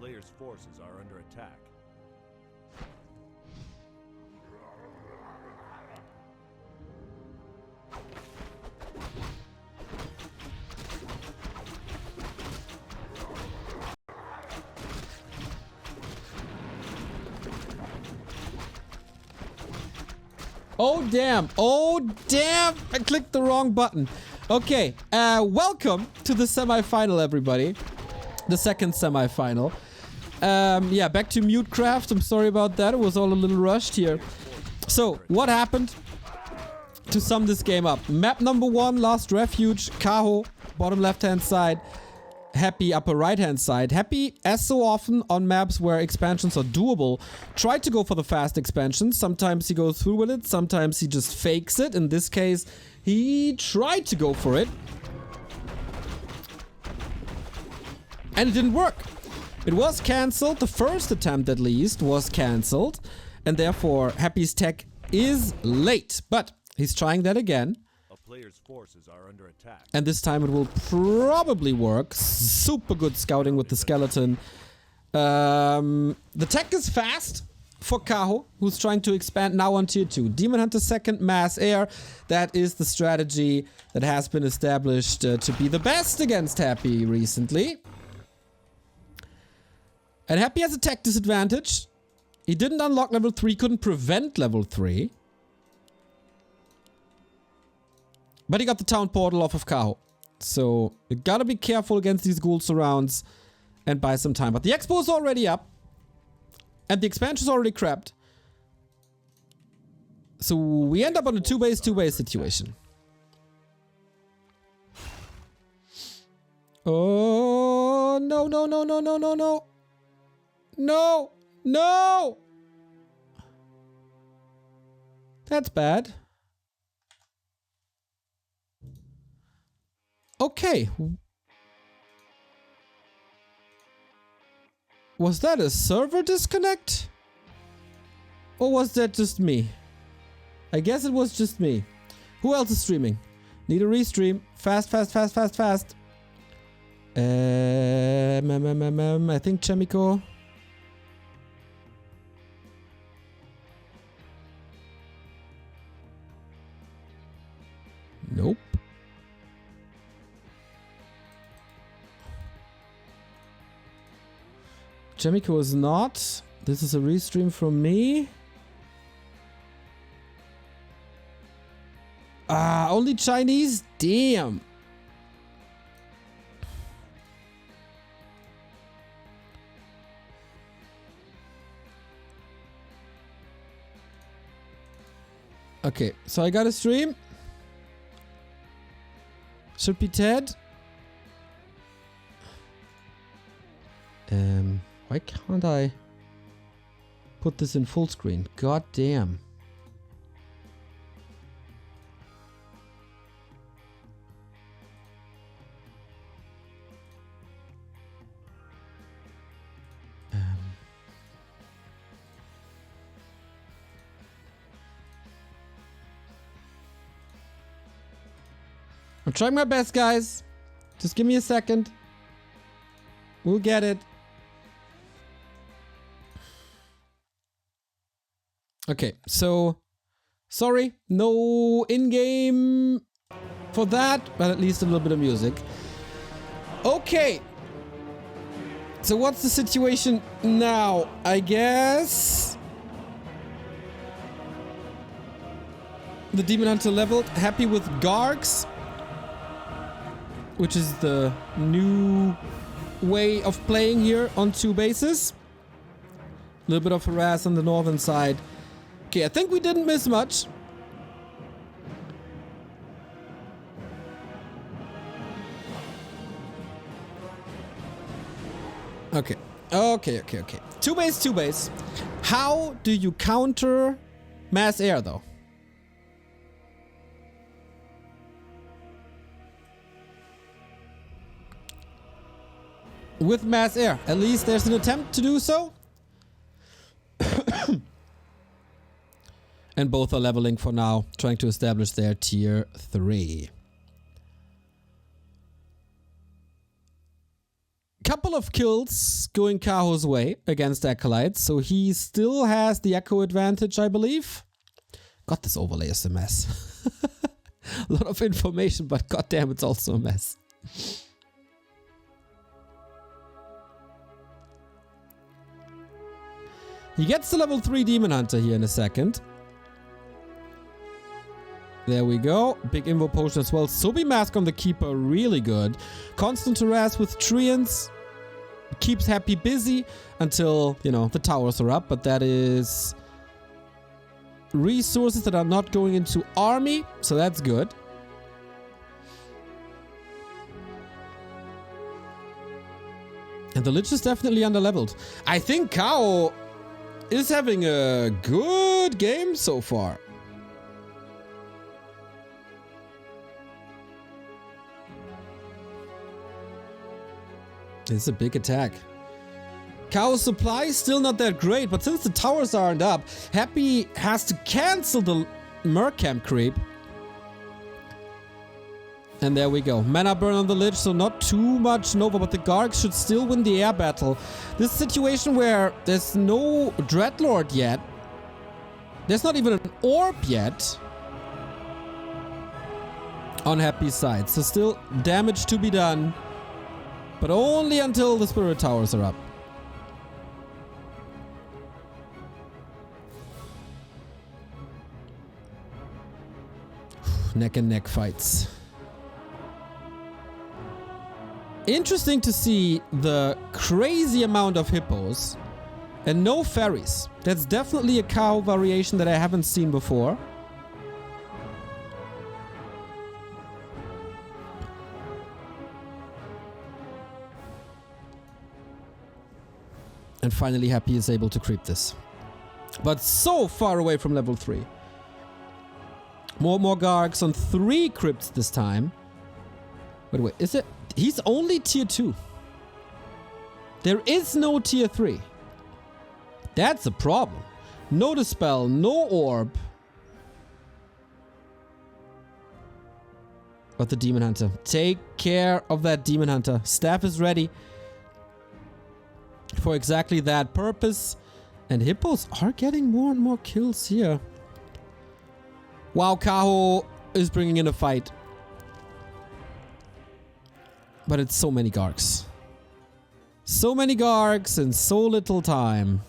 player's forces are under attack. Oh damn, oh damn, I clicked the wrong button. Okay, welcome to the semifinal, everybody. The second semifinal. Yeah, back to Mutecraft. I'm sorry about that, it was all a little rushed here. So, what happened? To sum this game up. Map number 1, Last Refuge, Kaho, bottom left-hand side. Happy upper right-hand side. Happy, as so often on maps where expansions are doable, tried to go for the fast expansions. Sometimes he goes through with it, sometimes he just fakes it. In this case, he tried to go for it. And it didn't work. It was cancelled. The first attempt, at least, was cancelled. And therefore, Happy's tech is late. But he's trying that again. Player's forces are under attack. And this time it will probably work. Super good scouting with the skeleton. The tech is fast for Kaho, who's trying to expand now on tier 2. Demon Hunter 2nd, Mass Air. That is the strategy that has been established to be the best against Happy recently. And Happy has a tech disadvantage. He didn't unlock level 3, couldn't prevent level 3. But he got the town portal off of Kaho. So, you gotta be careful against these ghoul surrounds and buy some time. But the expo is already up. And the expansion is already crapped. So, we end up on a 2-base situation. Oh, no, no, no, no, no, no, no. No, no! That's bad. Okay. Was that a server disconnect? Or was that just me? I guess it was just me. Who else is streaming? Need a restream. Fast, fast, fast, fast, fast. I think Chemico. Nope. Chemico is not. This is a restream from me. Ah, only Chinese? Damn. Okay, so I got a stream. Should be Ted. Why can't I put this in full screen? God damn. I'm trying my best, guys. Just give me a second. We'll get it. Okay, so sorry, no in-game for that, but at least a little bit of music. Okay. So what's the situation now? I guess the Demon Hunter leveled, happy with Gargs, which is the new way of playing here on 2 bases. A little bit of harass on the northern side. Okay, I think we didn't miss much. Okay. Okay. 2 base. How do you counter Mass Air, though? With Mass Air. At least there's an attempt to do so. And both are leveling for now, trying to establish their tier 3. Couple of kills going Kaho's way against Acolytes, so he still has the echo advantage, I believe. God, this overlay is a mess. A lot of information, but goddamn, it's also a mess. He gets the level 3 Demon Hunter here in a second. There we go. Big Invo Potion as well. Sobi Mask on the Keeper, really good. Constant harass with Treants. Keeps Happy busy until, you know, the towers are up. But that is resources that are not going into army. So that's good. And the Lich is definitely underleveled. I think Kaho is having a good game so far. It's a big attack. Kaho's supply is still not that great, but since the towers aren't up, Happy has to cancel the Mercamp creep. And there we go. Mana burn on the Lich, so not too much Nova, but the Gargs should still win the air battle. This situation where there's no Dreadlord yet. There's not even an orb yet on Happy's side. So still damage to be done. But only until the Spirit Towers are up. Neck and neck fights. Interesting to see the crazy amount of hippos and no fairies. That's definitely a Kaho variation that I haven't seen before. And finally Happy is able to creep this. But so far away from level 3. More Gargs on 3 crypts this time. Wait, is it? He's only tier 2. There is no tier 3. That's a problem. No Dispel, no Orb. But the Demon Hunter. Take care of that Demon Hunter. Staff is ready for exactly that purpose. And hippos are getting more and more kills here. Wow, Kaho is bringing in a fight. But it's so many Gargs. So many Gargs in so little time.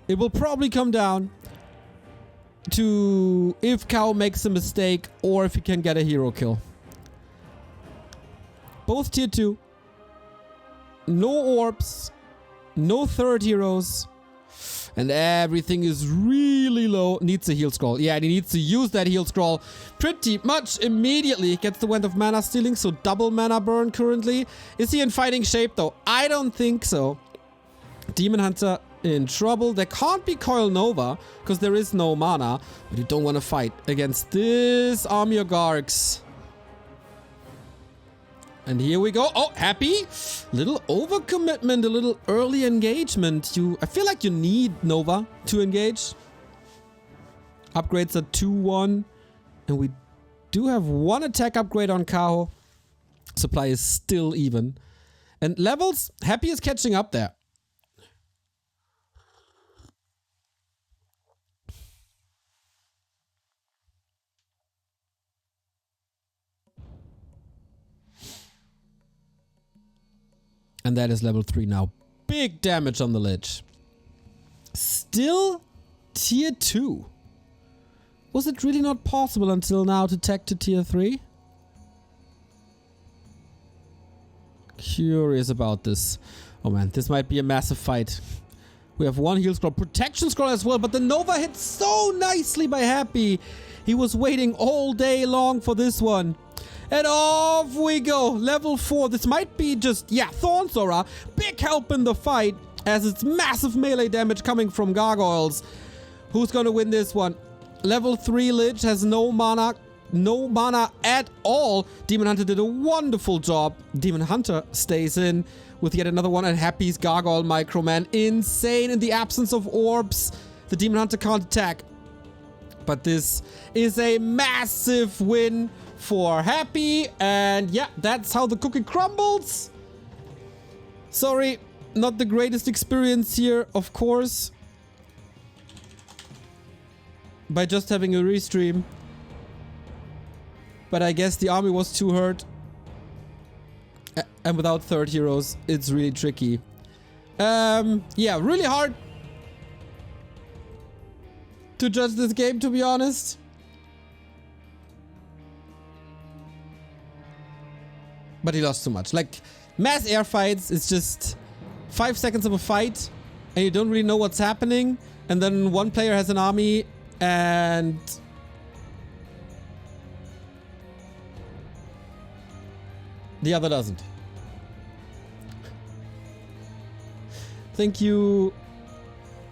It will probably come down to if Kaho makes a mistake or if he can get a hero kill. Both tier 2. No orbs. No third heroes. And everything is really low. Needs a heal scroll. Yeah, and he needs to use that heal scroll pretty much immediately. Gets the Wand of Mana Stealing, so double mana burn currently. Is he in fighting shape though? I don't think so. Demon Hunter in trouble. There can't be Coil Nova because there is no mana. But you don't want to fight against this army of Gargs. And here we go. Oh, Happy. Little overcommitment, a little early engagement. I feel like you need Nova to engage. Upgrades are 2-1. And we do have one attack upgrade on Kaho. Supply is still even. And levels, Happy is catching up there. And that is level 3 now. Big damage on the Lich. Still tier 2. Was it really not possible until now to tech to tier 3? Curious about this. Oh man, this might be a massive fight. We have one heal scroll, protection scroll as well, but the Nova hit so nicely by Happy. He was waiting all day long for this one. And off we go. Level 4. This might be just, yeah, Thorn Sora. Big help in the fight as it's massive melee damage coming from Gargoyles. Who's going to win this one? Level 3 Lich has no mana. No mana at all. Demon Hunter did a wonderful job. Demon Hunter stays in with yet another one. And Happy's Gargoyle Microman. Insane in the absence of orbs. The Demon Hunter can't attack. But this is a massive win for Happy. And yeah, that's how the cookie crumbles. Sorry, not the greatest experience here, of course. By just having a restream. But I guess the army was too hurt. And without third heroes, it's really tricky. Yeah, really hard to judge this game, to be honest. But he lost too much. Like, mass air fights is just 5 seconds of a fight and you don't really know what's happening. And then one player has an army and the other doesn't. Thank you,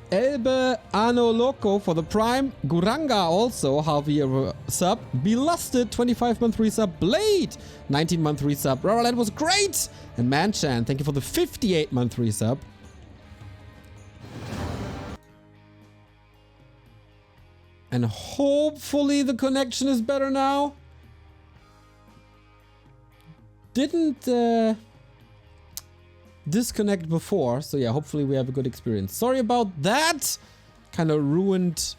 Elbe Ano Loco, for the Prime. Guranga also, Javier sub. Belusted, 25-month resub. Blade, 19-month resub. Roraland was great. And Manchan, thank you for the 58-month resub. And hopefully the connection is better now. Didn't disconnect before, so yeah, hopefully we have a good experience. Sorry about that. Kind of ruined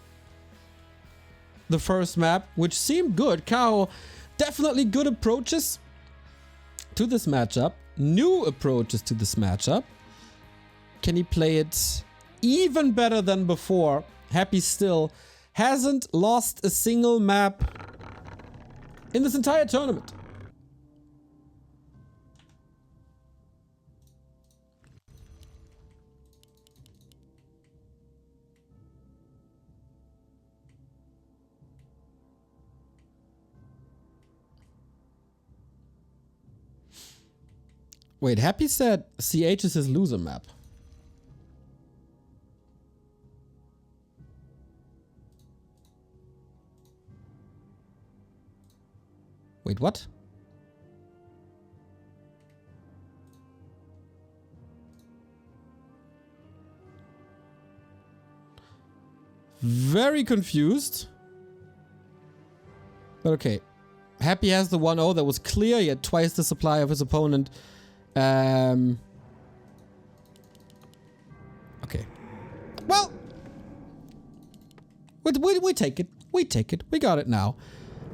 the first map, which seemed good. Kaho, definitely good approaches to this matchup. New approaches to this matchup. Can he play it even better than before? Happy still hasn't lost a single map in this entire tournament. Wait, Happy said CH is his loser map. Wait, what? Very confused. But okay. Happy has the 1-0 that was clear. He had twice the supply of his opponent. Okay. Well, we take it. We take it. We got it now.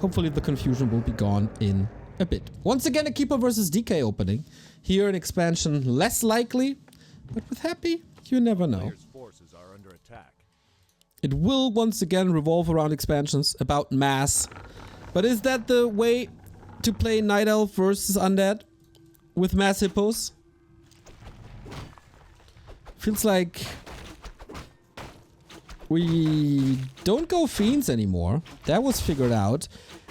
Hopefully the confusion will be gone in a bit. Once again, a Keeper versus DK opening. Here an expansion less likely, but with Happy, you never know. Forces are under attack. It will once again revolve around expansions, about mass. But is that the way to play Night Elf versus Undead? With mass hippos? Feels like we don't go fiends anymore. That was figured out.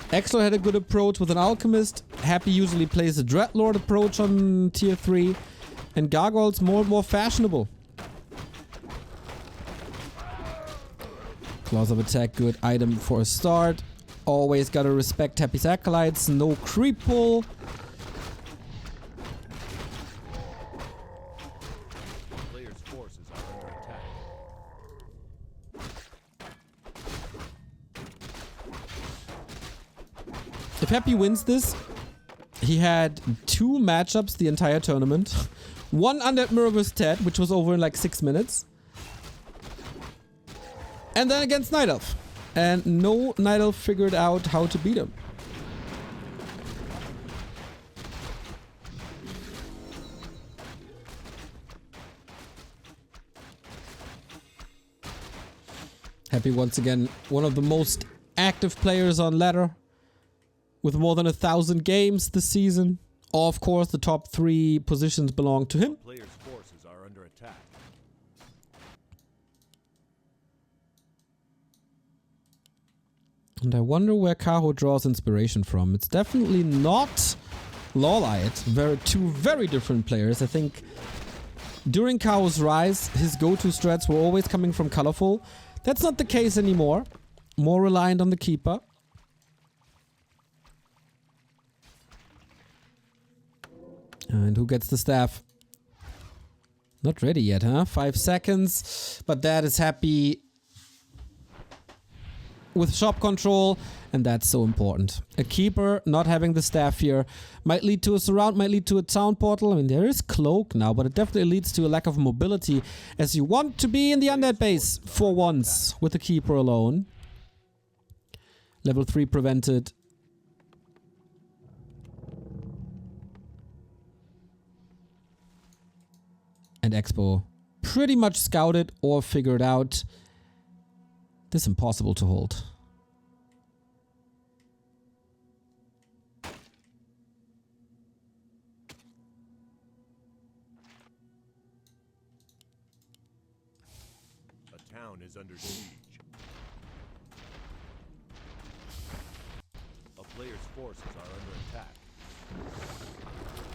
Exler had a good approach with an alchemist. Happy usually plays a dreadlord approach on tier 3. And gargoyles more and more fashionable. Claws of attack, good item for a start. Always gotta respect Happy's acolytes. No creep pull. If Happy wins this, he had 2 matchups the entire tournament. One Undead Mirror vs. Ted, which was over in like 6 minutes. And then against Night Elf. And no Night Elf figured out how to beat him. Happy once again, one of the most active players on ladder. With more than 1,000 games this season. Of course, the top 3 positions belong to him. Players' forces are under attack. And I wonder where Kaho draws inspiration from. It's definitely not Lawlight. Two very different players. I think during Kaho's rise, his go-to strats were always coming from Colorful. That's not the case anymore. More reliant on the Keeper. And who gets the staff? Not ready yet, huh? 5 seconds. But that is Happy with shop control, and that's so important. A keeper not having the staff here might lead to a surround, might lead to a town portal. I mean, there is cloak now, but it definitely leads to a lack of mobility, as you want to be in the undead base for once with the keeper alone. Level 3 prevented. And Expo pretty much scouted or figured out. This is impossible to hold. A town is under siege. A player's forces are under attack.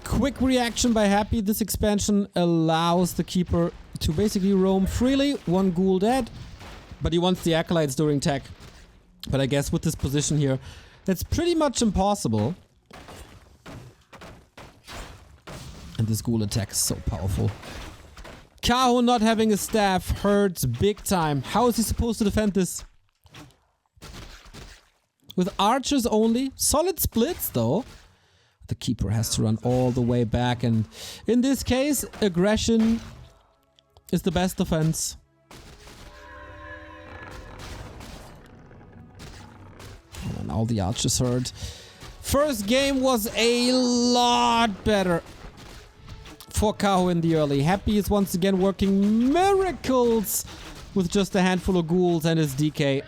Quick reaction by Happy. This expansion allows the keeper to basically roam freely. One ghoul dead. But he wants the acolytes during tech. But I guess with this position here, that's pretty much impossible. And this ghoul attack is so powerful. Kaho not having a staff hurts big time. How is he supposed to defend this? With archers only? Solid splits though. The keeper has to run all the way back, and in this case, aggression is the best defense. And all the archers hurt. First game was a lot better for Kaho in the early. Happy is once again working miracles with just a handful of ghouls and his DK.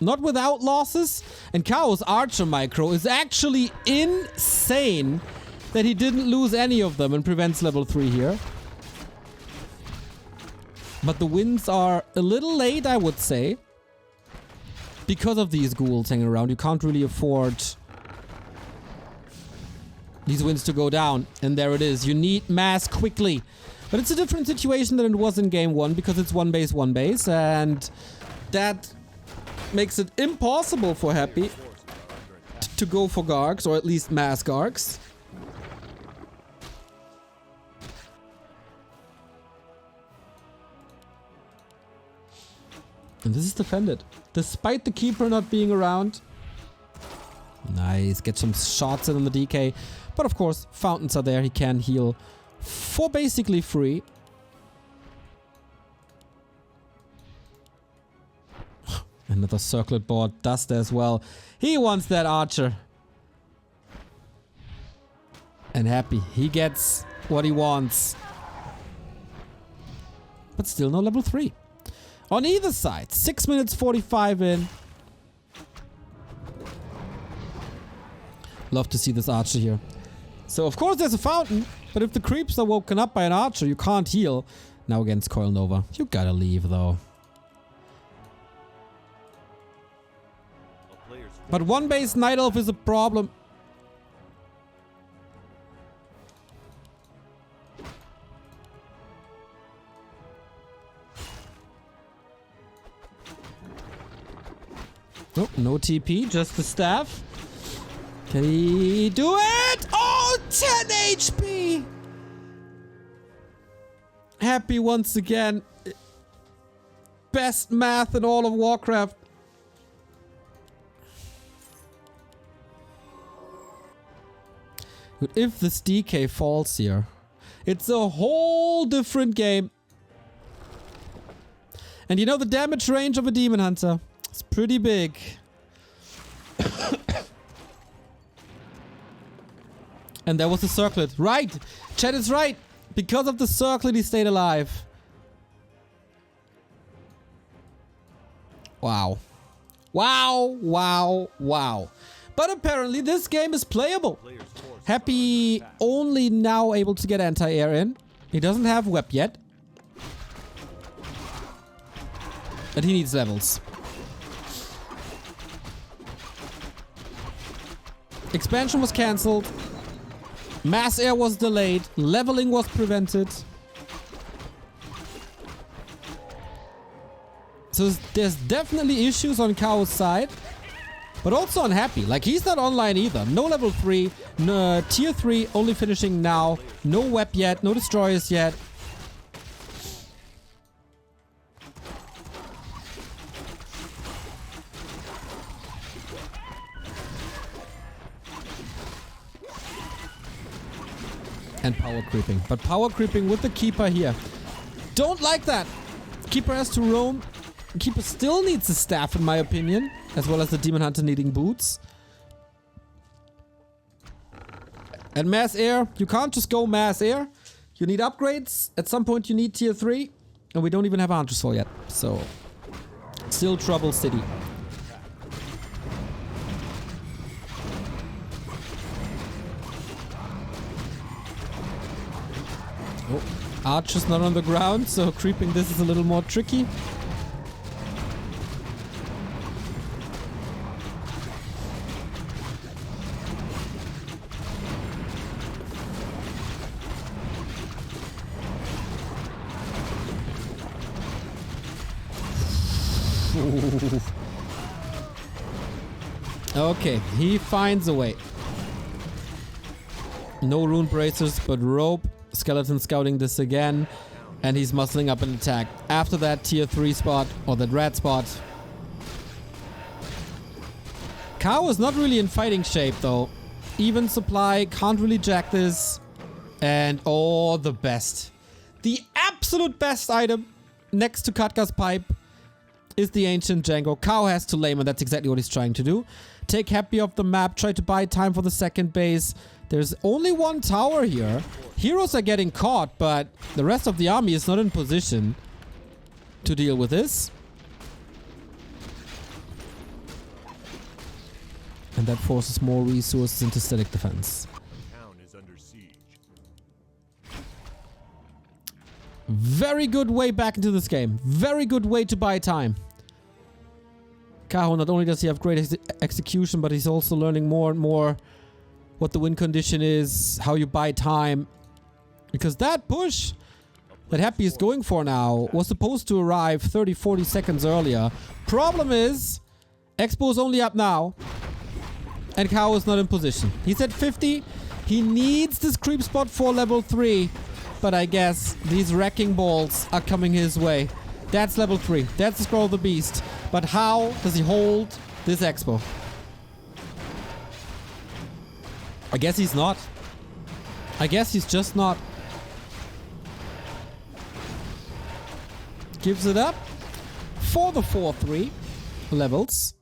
Not without losses. And Kaho's archer micro is actually insane that he didn't lose any of them and prevents level 3 here. But the wins are a little late, I would say. Because of these ghouls hanging around, you can't really afford these wins to go down. And there it is. You need mass quickly. But it's a different situation than it was in game 1 because it's one base. And that makes it impossible for Happy to go for Gargs, or at least mass Gargs. And this is defended, despite the keeper not being around. Nice, get some shots in on the DK. But of course, fountains are there, he can heal for basically free. Another circlet board, Dust as well. He wants that archer. And Happy, he gets what he wants. But still no level 3. On either side, 6 minutes 45 in. Love to see this archer here. So of course there's a fountain, but if the creeps are woken up by an archer, you can't heal. Now against Coil Nova. You gotta leave though. But one base Night Elf is a problem. Oh, no TP, just the staff. Can he do it? Oh, 10 HP! Happy once again. Best math in all of Warcraft. If this DK falls here, it's a whole different game. And you know the damage range of a Demon Hunter? It's pretty big. And there was the circlet. Right! Chat is right! Because of the circlet he stayed alive. Wow. Wow, wow, wow. But apparently this game is playable. Happy only now able to get anti-air in. He doesn't have web yet. But he needs levels. Expansion was cancelled. Mass air was delayed. Leveling was prevented. So there's definitely issues on Kaho's side. But also on Happy. Like, he's not online either. No level 3. No, tier 3 only finishing now. No web yet. No destroyers yet. and power creeping. But power creeping with the Keeper here. Don't like that. Keeper has to roam. Keeper still needs the staff, in my opinion, as well as the Demon Hunter needing boots. And mass air, you can't just go mass air. You need upgrades. At some point you need tier 3. And we don't even have a Hunter's Fall yet. So, still trouble city. Oh, Archer's not on the ground, so creeping this is a little more tricky. Ooh. Okay, he finds a way. No rune bracers, but rope. Skeleton scouting this again. And he's muscling up an attack. After that tier 3 spot, or that red spot. Kaho is not really in fighting shape though. Even supply, can't really jack this. And oh, the best. The absolute best item next to Katka's pipe is the Ancient Django. Kaho has to lame, and that's exactly what he's trying to do. Take Happy off the map, try to buy time for the second base. There's only one tower here. Heroes are getting caught, but the rest of the army is not in position to deal with this. And that forces more resources into static defense. Town is under siege. Very good way back into this game. Very good way to buy time. Kaho, not only does he have great execution, but he's also learning more and more what the win condition is, how you buy time. Because that push that Happy is going for now was supposed to arrive 30-40 seconds earlier. Problem is, Expo is only up now, and Kaho is not in position. He's at 50. He needs this creep spot for level 3. But I guess these wrecking balls are coming his way. That's level 3. That's the Scroll of the Beast. But how does he hold this Expo? I guess he's not. I guess he's just not. Gives it up for the 4-3 levels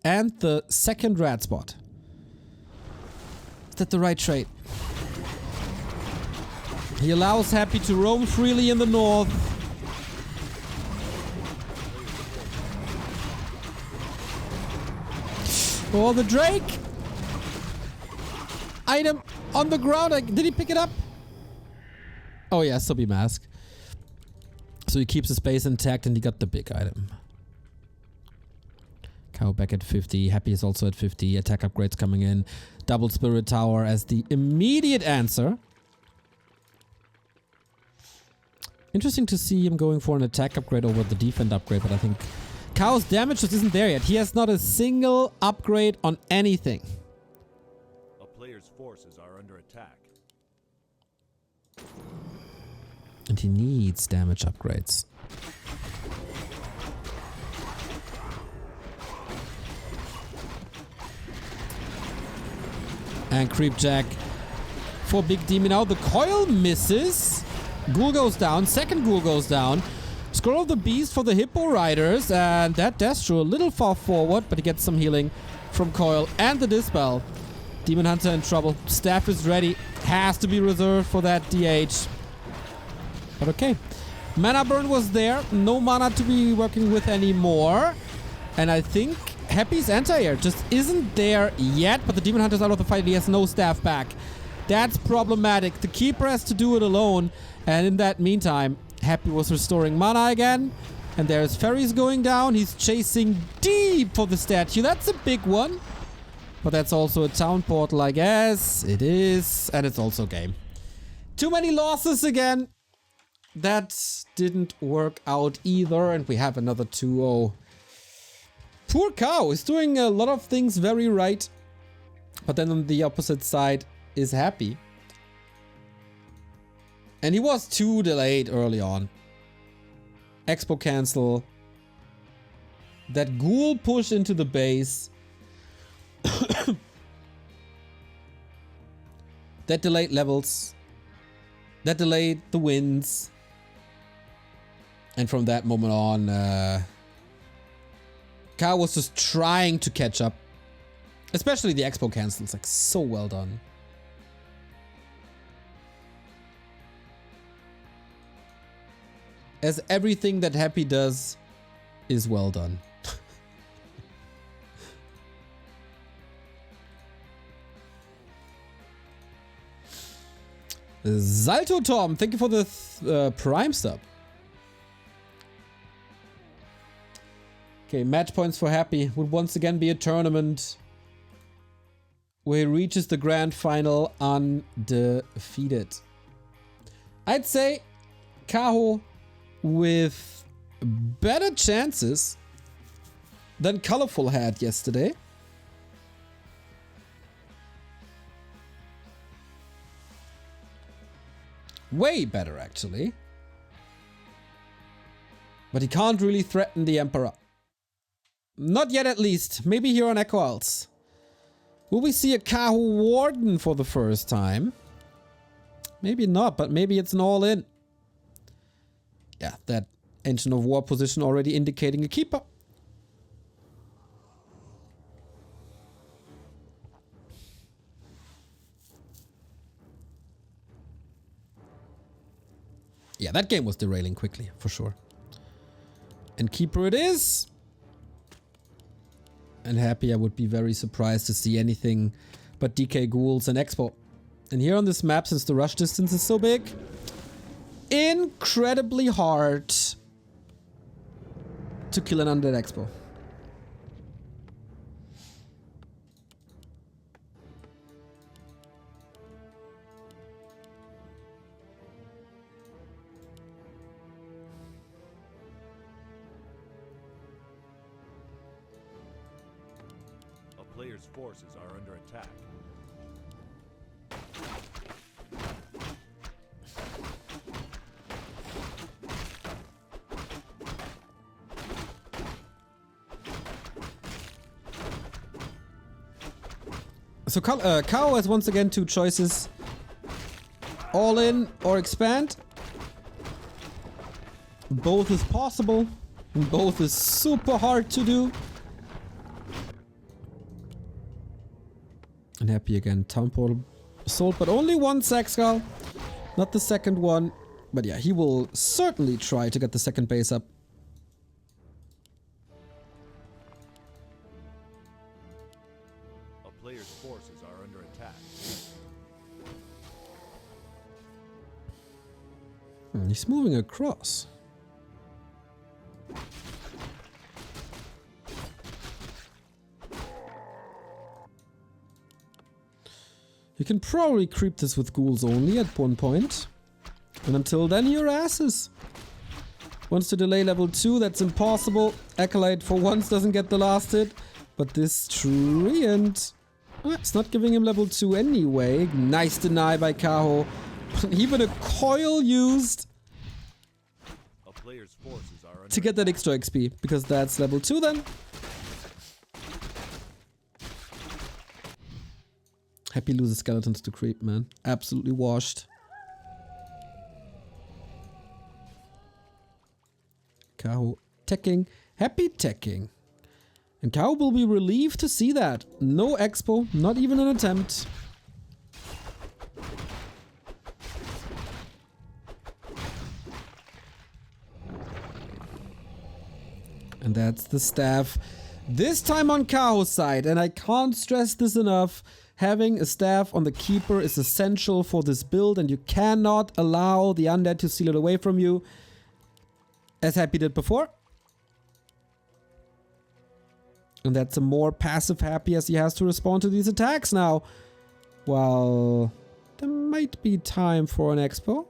and the second red spot. Is that the right trade? He allows Happy to roam freely in the north. Oh, the Drake! Item on the ground. Did he pick it up? Oh yeah, Subby Mask. So he keeps his base intact and he got the big item. Kaho back at 50. Happy is also at 50. Attack upgrades coming in. Double Spirit Tower as the immediate answer. Interesting to see him going for an attack upgrade over the defense upgrade, but I think Kaho's damage just isn't there yet. He has not a single upgrade on anything. A player's forces are under attack. And he needs damage upgrades. And Creep Jack for Big Demon now. The coil misses. Ghoul goes down. Second Ghoul goes down. Scroll of the Beast for the Hippo Riders. And that Destro a little far forward, but he gets some healing from Coil and the Dispel. Demon Hunter in trouble. Staff is ready. Has to be reserved for that DH. But okay. Mana burn was there. No mana to be working with anymore. And I think Happy's anti-air just isn't there yet. But the Demon Hunter's out of the fight. He has no staff back. That's problematic. The Keeper has to do it alone. And in that meantime, Happy was restoring mana again. And there's Ferries going down. He's chasing deep for the statue. That's a big one. But that's also a town portal, I guess. It is. And it's also game. Too many losses again. That didn't work out either. And we have another 2-0. Poor Kaho is doing a lot of things very right. But then on the opposite side is Happy. And he was too delayed early on. Expo cancel. That Ghoul push into the base. That delayed levels. That delayed the wins. And from that moment on, Kaho was just trying to catch up. Especially the expo cancels, like so well done. As everything that Happy does is well done. Salto Tom, thank you for the Prime sub. Okay, match points for Happy would once again be a tournament where he reaches the grand final undefeated. I'd say Kaho with better chances than Colorful had yesterday. Way better, actually. But he can't really threaten the Emperor. Not yet, at least. Maybe here on Echo Isles. Will we see a Kaho Warden for the first time? Maybe not, but maybe it's an all-in. Yeah, that Engine of War position already indicating a keeper. Yeah, that game was derailing quickly, for sure. And keeper it is. And Happy, I would be very surprised to see anything but DK Ghouls and Expo. And here on this map, since the rush distance is so big, incredibly hard to kill an undead Expo. A player's forces are under attack. So Kaho has once again two choices. All in or expand. Both is possible. Both is super hard to do. And Happy again. Town Portal Assault, but only one Sack Skull. Not the second one. But yeah, he will certainly try to get the second base up. Players' forces are under attack. He's moving across. You can probably creep this with ghouls only at one point. And until then, your asses. Wants to delay level 2, that's impossible. Acolyte for once doesn't get the last hit. But this Treant... it's not giving him level 2 anyway. Nice deny by Kaho. Even a coil used A player's forces are under to get that extra XP, because that's level 2 then. Happy loses skeletons to creep, man. Absolutely washed. Kaho teching. Happy teching. And Kaho will be relieved to see that. No expo, not even an attempt. And that's the staff. This time on Kaho's side, and I can't stress this enough, having a staff on the keeper is essential for this build, and you cannot allow the undead to steal it away from you, as Happy did before. And that's a more passive Happy, as he has to respond to these attacks now. Well, there might be time for an expo.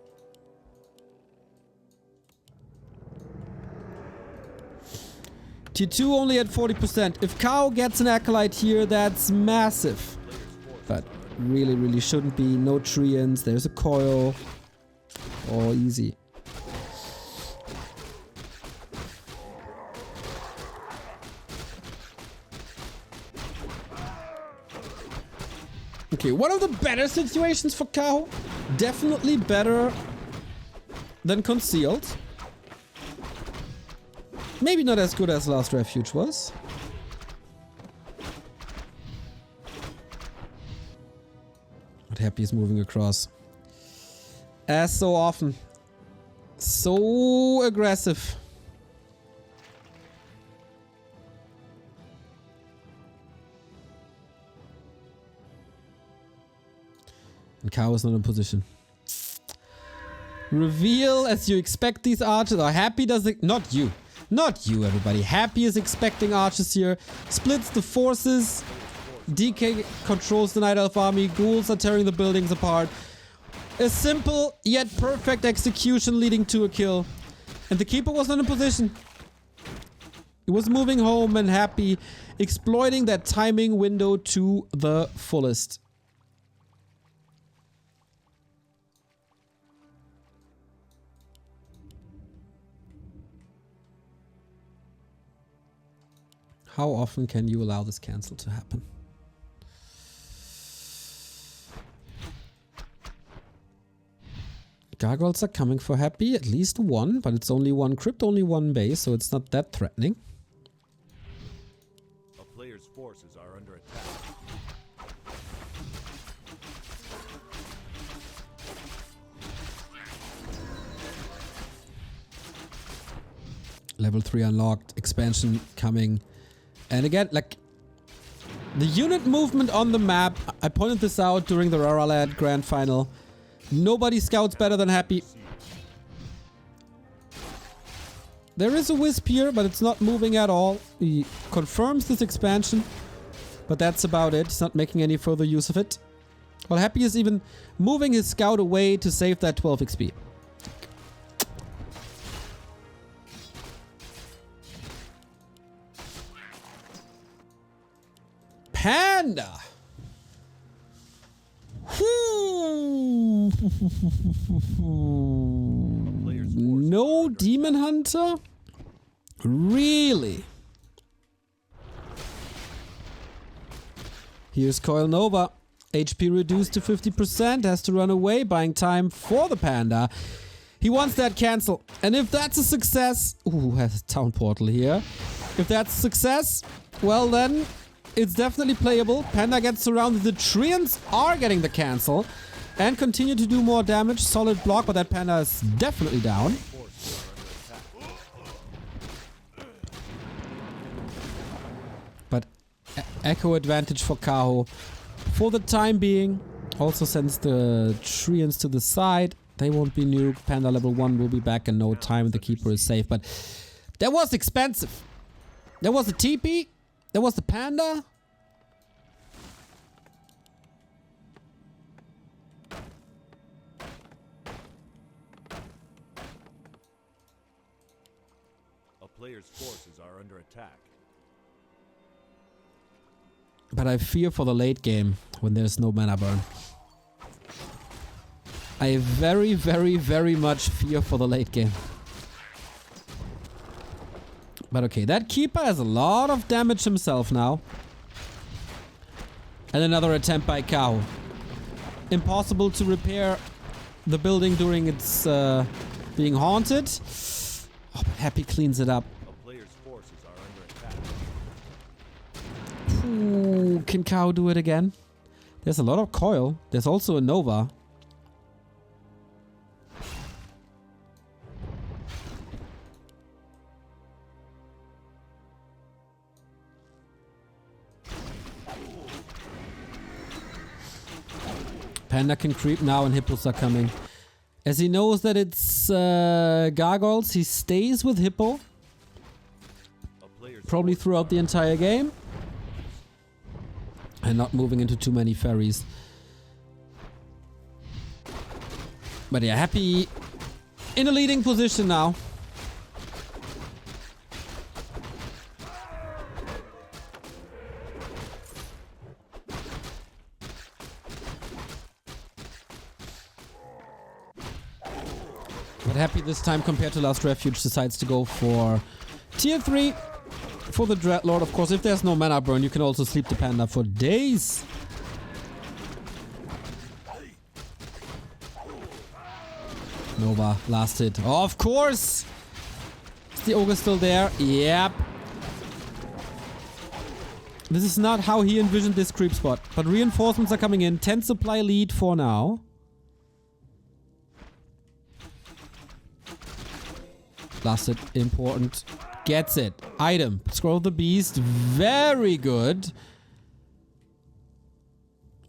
Tier 2 only at 40%. If Kaho gets an Acolyte here, that's massive. But really, really shouldn't be. No Treants. There's a coil. Oh, easy. Okay, one of the better situations for Kaho Definitely better than Concealed. Maybe not as good as Last Refuge was. But Happy is moving across. As so often. So aggressive. And Kaho is not in position. Reveal as you expect these archers. Or Happy does it. Not you. Not you, everybody. Happy is expecting archers here. Splits the forces. DK controls the Night Elf army. Ghouls are tearing the buildings apart. A simple yet perfect execution leading to a kill. And the Keeper was not in position. He was moving home and Happy exploiting that timing window to the fullest. How often can you allow this cancel to happen? Gargoyles are coming for Happy, at least one, but it's only one crypt, only one base, so it's not that threatening. A player's forces are under attack. Level 3 unlocked, expansion coming. And again, like, the unit movement on the map, I pointed this out during the Raralad Grand Final. Nobody scouts better than Happy. There is a Wisp here, but it's not moving at all. He confirms this expansion, but that's about it. He's not making any further use of it. Well, Happy is even moving his scout away to save that 12 XP. Panda! No Demon Hunter? Really? Here's Coil Nova. HP reduced to 50%. Has to run away, buying time for the Panda. He wants that cancel. And if that's a success... Ooh, has a town portal here. If that's a success, well then... It's definitely playable. Panda gets surrounded. The Treants are getting the cancel. And continue to do more damage. Solid block, but that Panda is definitely down. But Echo advantage for Kaho. For the time being. Also sends the Treants to the side. They won't be nuked. Panda level 1 will be back in no time. The Keeper is safe. But that was expensive. There was a TP. There was the Panda. A player's forces are under attack. But I fear for the late game when there's no mana burn. I very, very, very much fear for the late game. But okay, that Keeper has a lot of damage himself now. And another attempt by Kaho. Impossible to repair the building during its being haunted. Oh, but Happy cleans it up. A player's forces are under attack. Ooh, can Kaho do it again? There's a lot of coil. There's also a Nova. Panda can creep now and Hippos are coming. As he knows that it's Gargoyles, he stays with Hippo. Probably throughout the entire game. And not moving into too many ferries. But yeah, Happy in a leading position now. But Happy this time compared to Last Refuge decides to go for tier 3 for the Dreadlord. Of course, if there's no mana burn, you can also sleep the Panda for days. Over. Last hit. Oh, of course! Is the ogre still there? Yep. This is not how he envisioned this creep spot. But reinforcements are coming in. 10 supply lead for now. Last hit. Important. Gets it. Item. Scroll of the beast. Very good.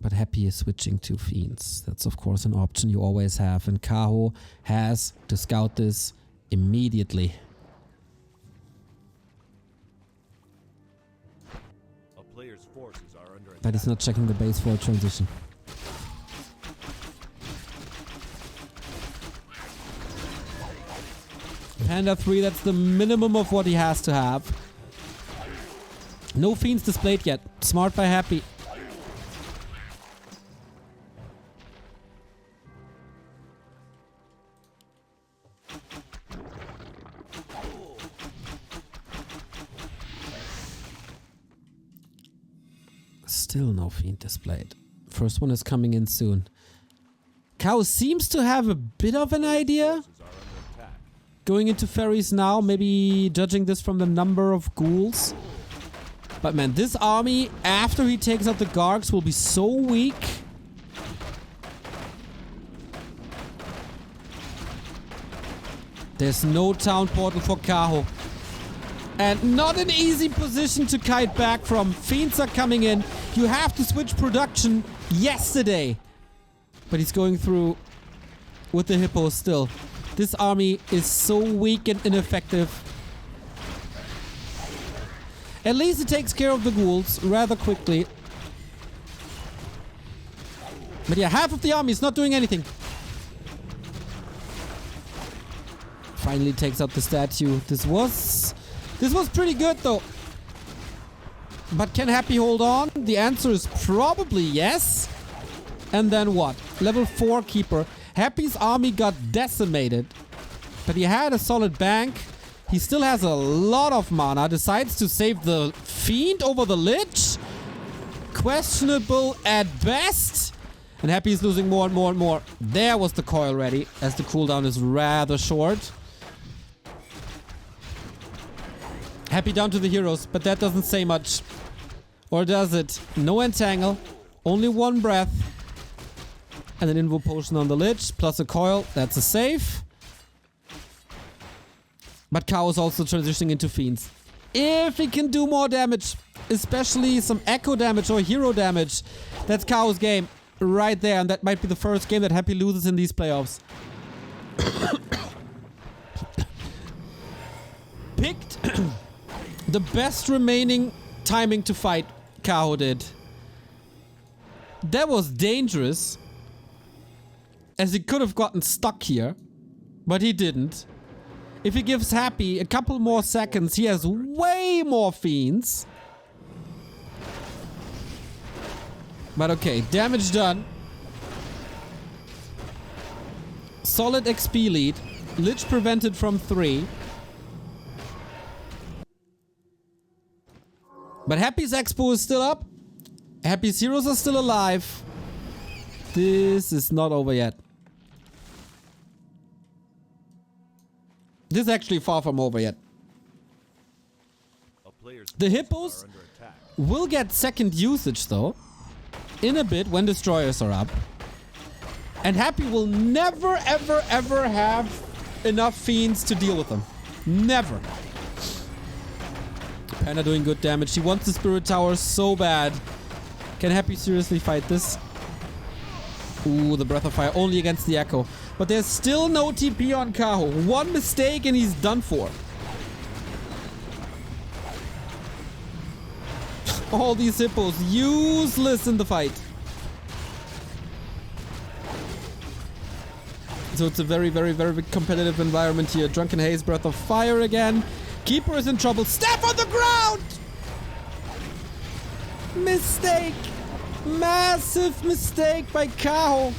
But Happy is switching to Fiends. That's of course an option you always have. And Kaho has to scout this immediately. A player's forces are under attack. But he's not checking the base for a transition. Panda 3, that's the minimum of what he has to have. No Fiends displayed yet. Smart by Happy. Still no Fiend displayed. First one is coming in soon. Kaho seems to have a bit of an idea. Going into fairies now, maybe judging this from the number of ghouls. But man, this army, after he takes out the Gargs, will be so weak. There's no town portal for Kaho. And not an easy position to kite back from. Fiends are coming in. You have to switch production yesterday. But he's going through with the hippos still. This army is so weak and ineffective. At least it takes care of the ghouls rather quickly. But yeah, half of the army is not doing anything. Finally takes out the statue. This was pretty good though. But can Happy hold on? The answer is probably yes. And then what? Level 4 keeper. Happy's army got decimated. But he had a solid bank. He still has a lot of mana. Decides to save the Fiend over the Lich. Questionable at best. And Happy is losing more and more and more. There was the coil ready, as the cooldown is rather short. Happy down to the heroes, but that doesn't say much. Or does it? No entangle. Only one breath. And an invo potion on the Lich, plus a coil. That's a save. But Kaho is also transitioning into Fiends. If he can do more damage, especially some echo damage or hero damage, that's Kaho's game right there. And that might be the first game that Happy loses in these playoffs. Picked the best remaining timing to fight, Kaho did. That was dangerous, as he could have gotten stuck here, but he didn't. If he gives Happy a couple more seconds, he has way more Fiends. But okay, damage done. Solid XP lead. Lich prevented from 3. But Happy's Expo is still up. Happy's heroes are still alive. This is not over yet. This is actually far from over yet. The hippos will get second usage though, in a bit when destroyers are up. And Happy will never ever ever have enough Fiends to deal with them. Never. Panda doing good damage. He wants the Spirit Tower so bad. Can Happy seriously fight this? Ooh, the Breath of Fire only against the Echo. But there's still no TP on Kaho. One mistake and he's done for. All these hippos useless in the fight. So it's a very, very, very competitive environment here. Drunken Haze, Breath of Fire again. Keeper is in trouble. Step on the ground! Mistake. Massive mistake by Kaho.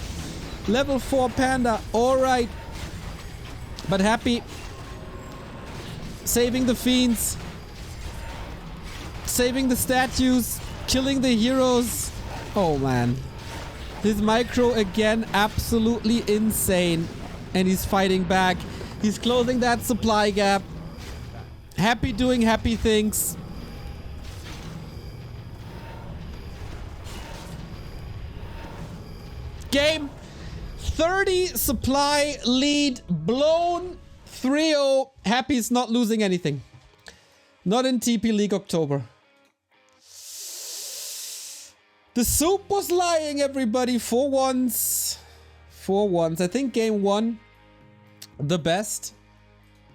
Level 4 Panda. Alright. But Happy. Saving the Fiends. Saving the statues. Killing the heroes. Oh man. This micro again. Absolutely insane. And he's fighting back. He's closing that supply gap. Happy doing happy things. Game 30 supply lead blown 3-0. Happy's not losing anything. Not in TP League October. The soup was lying, everybody, for once. For once. I think game 1, the best.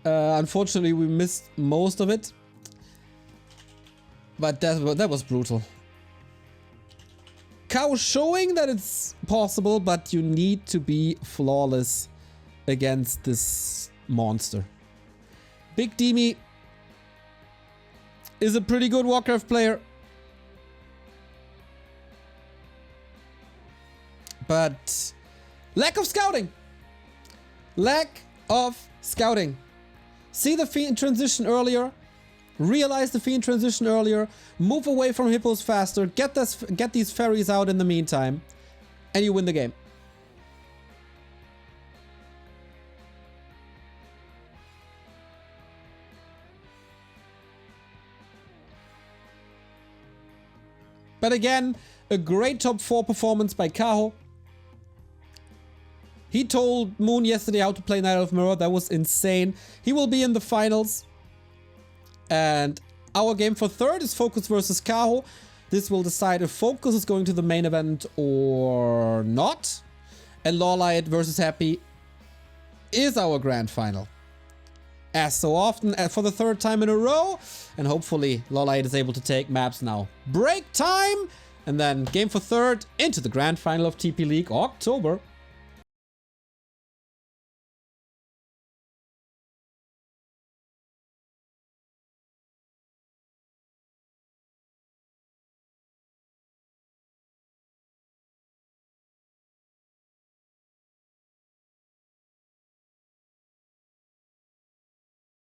Unfortunately, we missed most of it. But that was brutal. Kaho showing that it's possible, but you need to be flawless against this monster. Big Demi is a pretty good Warcraft player. But lack of scouting. Lack of scouting. See the Fiend transition earlier. Realize the Fiend transition earlier. Move away from hippos faster. Get these fairies out in the meantime. And you win the game. But again, a great top 4 performance by Kaho. He told Moon yesterday how to play Knight of Mirror. That was insane. He will be in the finals. And our game for third is Focus versus Kaho. This will decide if Focus is going to the main event or not. And Lawlight versus Happy is our grand final. As so often, for the 3rd time in a row. And hopefully Lawlight is able to take maps now. Break time! And then game for third into the grand final of TP League October.